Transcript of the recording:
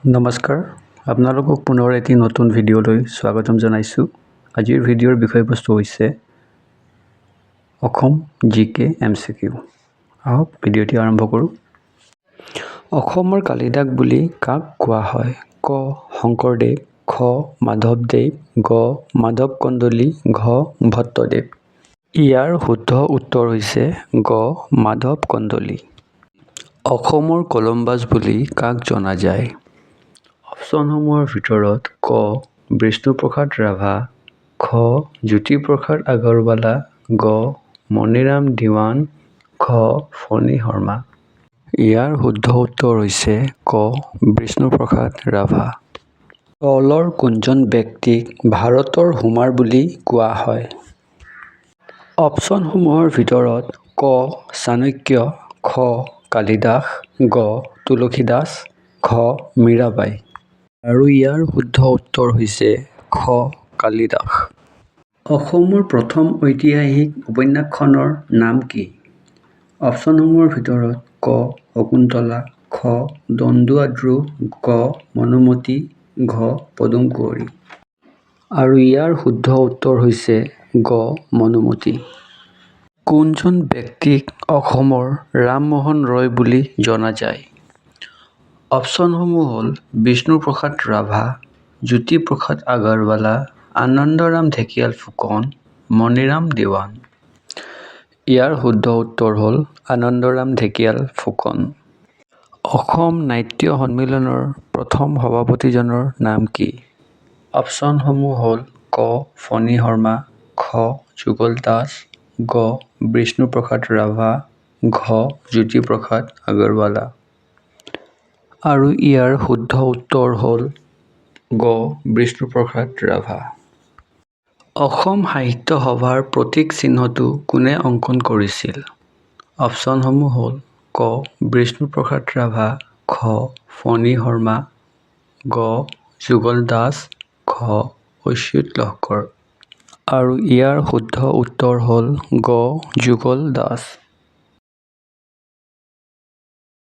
নমস্কাৰ আপোনালোকক পুনৰ এটি নতুন ভিডিঅ'লৈ স্বাগতম জনাইছোঁ। আজিৰ ভিডিঅ'ৰ বিষয়বস্তু হৈছে অসম জিকে MCQ। আহক ভিডিঅ'টি আৰম্ভ কৰোঁ। অসমৰ কালিদাস বুলি কাক কোৱা হয়? ক. শংকৰদেৱ, খ. মাধৱদেৱ, গ. মাধৱ কন্দলী, ঘ. ভট্টদেৱ। ইয়াৰ শুদ্ধ উত্তৰ হৈছে গ. মাধৱ কন্দলী। অসমৰ কলম্বাছ বুলি কাক জনা যায়? অপশ্যনসমূহৰ ভিতৰত ক. বিষ্ণুপ্ৰসাদ ৰাভা, খ. জ্যোতিপ্ৰসাদ আগৰৱালা, গ. মণিৰাম দেৱান, ঘ. ফণী শৰ্মা। ইয়াৰ শুদ্ধ উত্তৰ হৈছে ক. বিষ্ণুপ্ৰসাদ ৰাভা। তলৰ কোনজন ব্যক্তিক ভাৰতৰ হোমাৰ বুলি কোৱা হয়? অপশ্যনসমূহৰ ভিতৰত ক. চাণক্য, খ. কালিদাস, গ. তুলসীদাস, ঘ. মীৰাবাই। আৰু ইয়াৰ শুদ্ধ উত্তৰ হৈছে খ. কালিদাস। অসমৰ প্ৰথম ঐতিহাসিক উপন্যাসখনৰ নাম কি? অপশ্যনসমূহৰ ভিতৰত ক. শকুন্তলা, খ. দন্দুৱাদ্ৰু, গ. মনুমতী, ঘ. পদুম কুঁৱৰী। আৰু ইয়াৰ শুদ্ধ উত্তৰ হৈছে গ. মনুমতী। কোনজন ব্যক্তিক অসমৰ ৰামমোহন ৰয় বুলি জনা যায়? অপশ্যনসমূহ হ'ল বিষ্ণুপ্ৰসাদ ৰাভা, জ্যোতিপ্ৰসাদ আগৰৱালা, আনন্দৰাম ঢেকিয়াল ফুকন, মণিৰাম দেৱান। ইয়াৰ শুদ্ধ উত্তৰ হ'ল আনন্দৰাম ঢেকিয়াল ফুকন। অসম নাট্য সন্মিলনৰ প্ৰথম সভাপতিজনৰ নাম কি? অপশ্যনসমূহ হ'ল ক. ফণী শৰ্মা, খ. যুগল দাস, গ. বিষ্ণুপ্ৰসাদ ৰাভা, ঘ. জ্যোতিপ্ৰসাদ আগৰৱালা। আৰু ইয়াৰ শুদ্ধ উত্তৰ হ'ল গ. বিষ্ণুপ্ৰসাদ ৰাভা। অসম সাহিত্য সভাৰ প্ৰতীক চিহ্নটো কোনে অংকন কৰিছিল? অপশ্যনসমূহ হ'ল ক. বিষ্ণুপ্ৰসাদ ৰাভা, খ. ফণী শৰ্মা, গ. যুগল দাস, ঘ. অচ্যুত লহকৰ। আৰু ইয়াৰ শুদ্ধ উত্তৰ হ'ল গ. যুগল দাস।